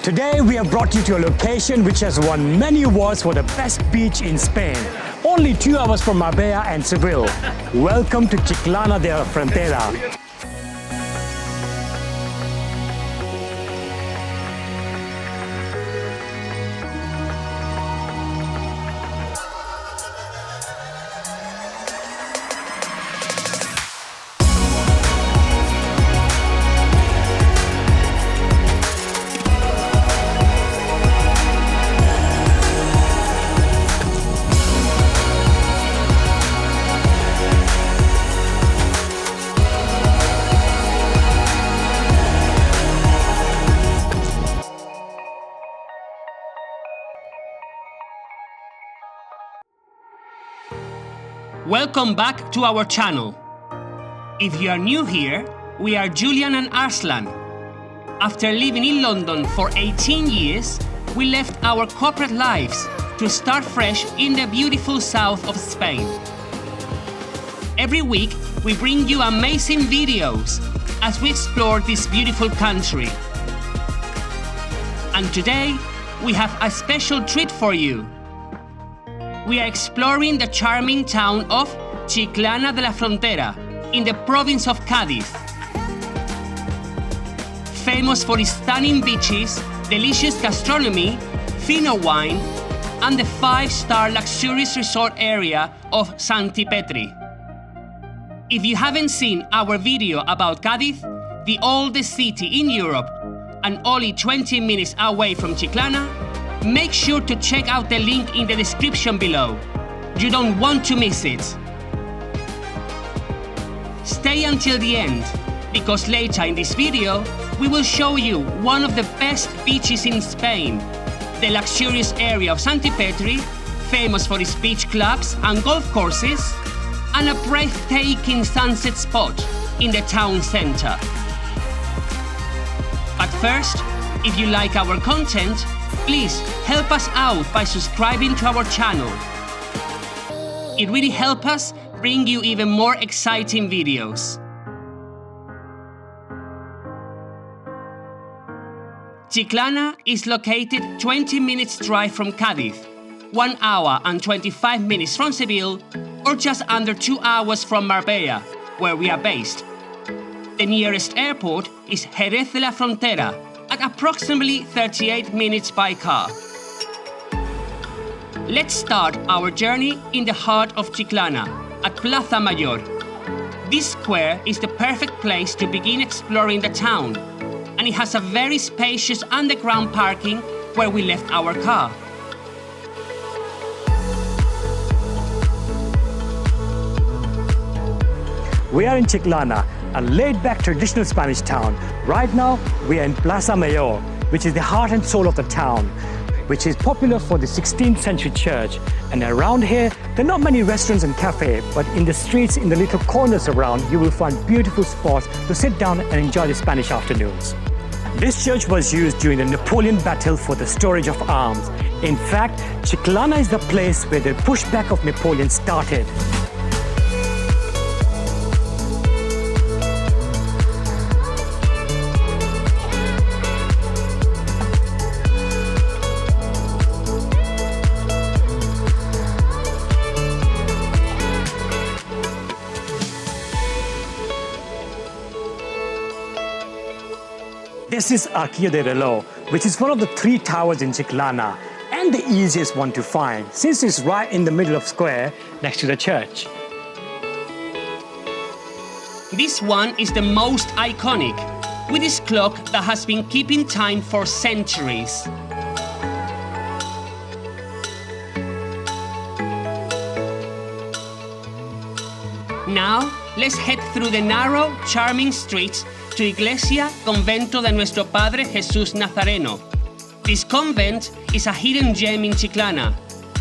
Today we have brought you to a location which has won many awards for the best beach in Spain. Only 2 hours from Marbella and Seville. Welcome to Chiclana de la Frontera. Welcome back to our channel. If you are new here, we are Julian and Arslan. After living in London for 18 years, we left our corporate lives to start fresh in the beautiful south of Spain. Every week, we bring you amazing videos as we explore this beautiful country. And today, we have a special treat for you. We are exploring the charming town of Chiclana de la Frontera in the province of Cadiz. Famous for its stunning beaches, delicious gastronomy, fino wine, and the 5-star luxurious resort area of Sancti Petri. If you haven't seen our video about Cadiz, the oldest city in Europe and only 20 minutes away from Chiclana, make sure to check out the link in the description below. You don't want to miss it. Stay until the end, because later in this video, we will show you one of the best beaches in Spain, the luxurious area of Sancti Petri, famous for its beach clubs and golf courses, and a breathtaking sunset spot in the town center. But first, if you like our content, please help us out by subscribing to our channel. It really helps us bring you even more exciting videos. Chiclana is located 20 minutes drive from Cadiz, 1 hour and 25 minutes from Seville, or just under 2 hours from Marbella, where we are based. The nearest airport is Jerez de la Frontera, at approximately 38 minutes by car. Let's start our journey in the heart of Chiclana, at Plaza Mayor. This square is the perfect place to begin exploring the town, and it has a very spacious underground parking where we left our car. We are in Chiclana, a laid-back traditional Spanish town. Right now, we are in Plaza Mayor, which is the heart and soul of the town, which is popular for the 16th century church. And around here, there are not many restaurants and cafes, but in the streets, in the little corners around, you will find beautiful spots to sit down and enjoy the Spanish afternoons. This church was used during the Napoleon battle for the storage of arms. In fact, Chiclana is the place where the pushback of Napoleon started. This is Arquillo de Reloj, which is one of the 3 towers in Chiclana, and the easiest one to find, since it's right in the middle of square next to the church. This one is the most iconic, with this clock that has been keeping time for centuries. Now, let's head through the narrow, charming streets to Iglesia Convento de Nuestro Padre Jesús Nazareno. This convent is a hidden gem in Chiclana,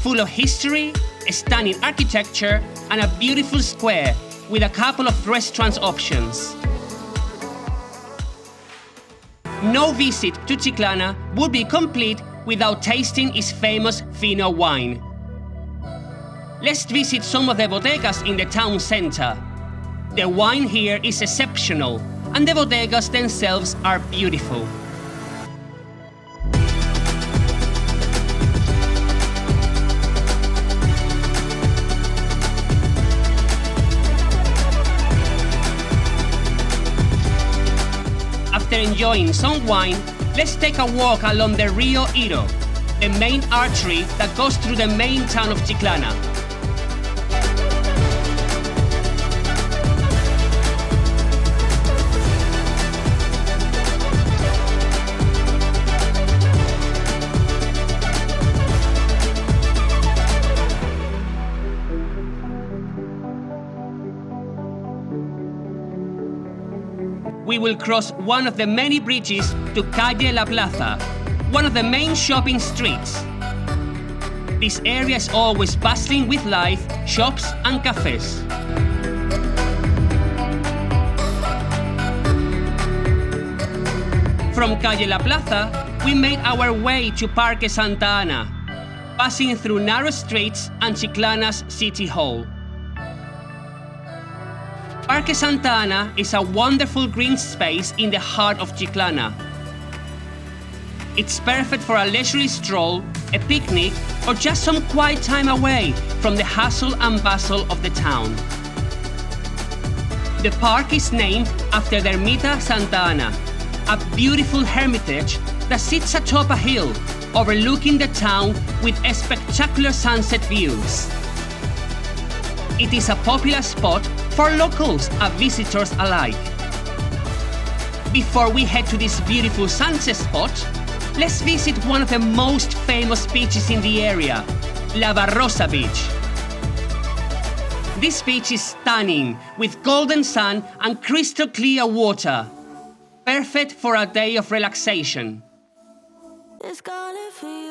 full of history, stunning architecture, and a beautiful square with a couple of restaurant options. No visit to Chiclana would be complete without tasting its famous fino wine. Let's visit some of the bodegas in the town center. The wine here is exceptional, and the bodegas themselves are beautiful. enjoying some wine, let's take a walk along the Rio Iro, the main artery that goes through the main town of Chiclana. We will cross one of the many bridges to Calle La Plaza, one of the main shopping streets. This area is always bustling with life, shops and cafes. From Calle La Plaza, we made our way to Parque Santana, passing through narrow streets and Chiclana's City Hall. Parque Santana is a wonderful green space in the heart of Chiclana. It's perfect for a leisurely stroll, a picnic, or just some quiet time away from the hustle and bustle of the town. The park is named after the Meita Santaana, a beautiful hermitage that sits atop a hill overlooking the town with spectacular sunset views. It is a popular spot for locals and visitors alike. Before we head to this beautiful sunset spot, let's visit one of the most famous beaches in the area, Lava Rosa Beach. This beach is stunning, with golden sun and crystal clear water, perfect for a day of relaxation. It's calling for you.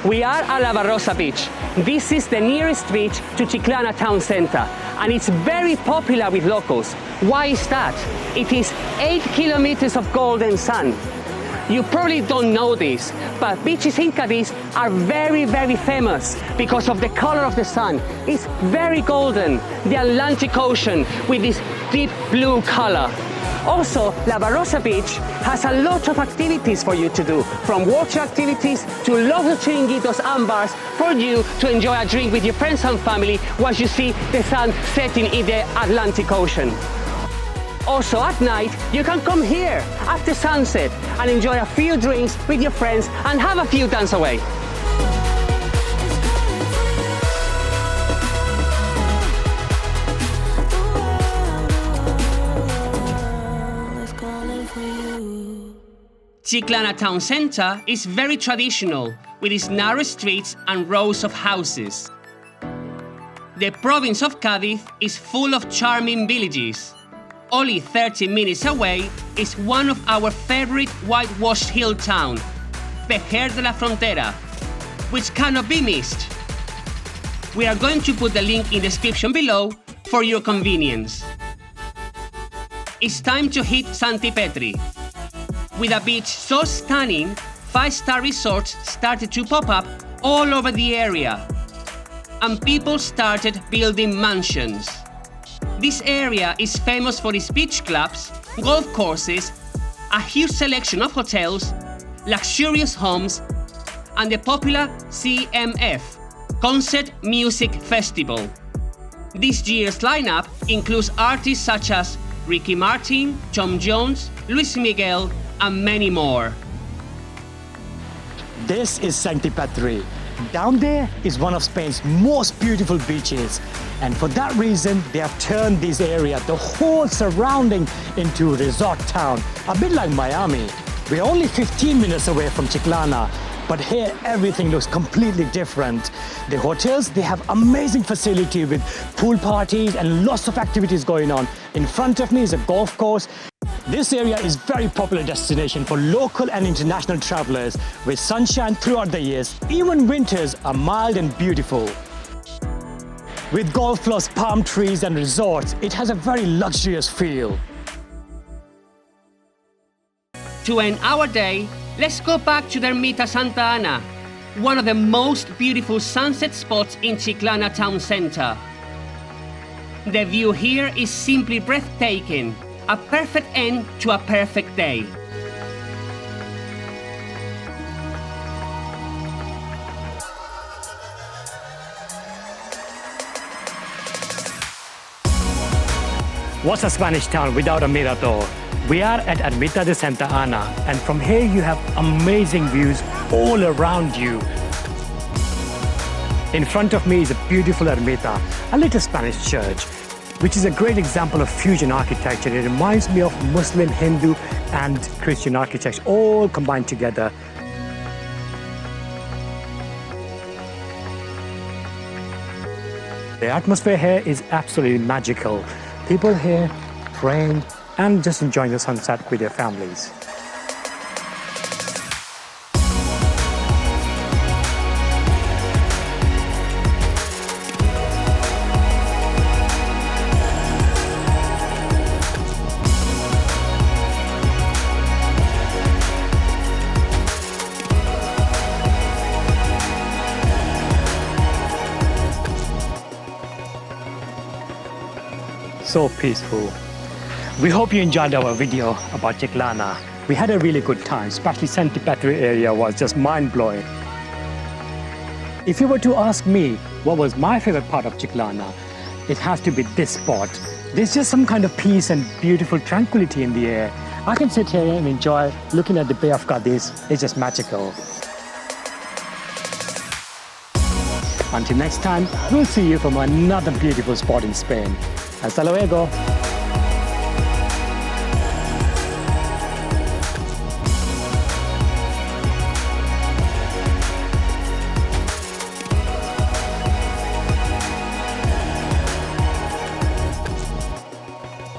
We are at Lava Rosa Beach. This is the nearest beach to Chiclana town center, and it's very popular with locals. Why is that? It is 8 kilometers of golden sand. You probably don't know this, but beaches in Cadiz are very, very famous because of the color of the sun. It's very golden, the Atlantic Ocean with this deep blue color. Also, Lava Rosa Beach has a lot of activities for you to do, from water activities to lots of chiringuitos and bars for you to enjoy a drink with your friends and family while you see the sun setting in the Atlantic Ocean. Also at night, you can come here after sunset and enjoy a few drinks with your friends and have a few dance away. Chiclana town center is very traditional, with its narrow streets and rows of houses. The province of Cadiz is full of charming villages. Only 30 minutes away is one of our favorite whitewashed hill town, Pejer de la Frontera, which cannot be missed. We are going to put the link in the description below for your convenience. It's time to hit Sancti Petri. With a beach so stunning, 5-star resorts started to pop up all over the area, and people started building mansions. This area is famous for its beach clubs, golf courses, a huge selection of hotels, luxurious homes, and the popular CMF, Concert Music Festival. This year's lineup includes artists such as Ricky Martin, Tom Jones, Luis Miguel, and many more. This is Sancti Petri. Down there is one of Spain's most beautiful beaches, and for that reason they have turned this area, the whole surrounding, into a resort town, a bit like Miami. We're only 15 minutes away from Chiclana, but here everything looks completely different. The hotels, they have amazing facility with pool parties and lots of activities going on. In front of me is a golf course. This area is very popular destination for local and international travelers, with sunshine throughout the years. Even winters are mild and beautiful. With golf clubs, palm trees and resorts, it has a very luxurious feel. To end our day, let's go back to the Meita Santaana, one of the most beautiful sunset spots in Chiclana town center. The view here is simply breathtaking, A perfect end to a perfect day. What's a Spanish town without a mirador? We are at Meita Santaana, and from here you have amazing views all around you. In front of me is a beautiful ermita, a little Spanish church, which is a great example of fusion architecture. It reminds me of Muslim, Hindu, and Christian architecture all combined together. The atmosphere here is absolutely magical. People here praying and just enjoying the sunset with their families. So peaceful. We hope you enjoyed our video about Chiclana. We had a really good time, especially Sancti Petri area was just mind-blowing. If you were to ask me what was my favorite part of Chiclana, it has to be this spot. There's just some kind of peace and beautiful tranquility in the air. I can sit here and enjoy looking at the Bay of Cadiz. It's just magical. Until next time, we'll see you from another beautiful spot in Spain. Hasta luego.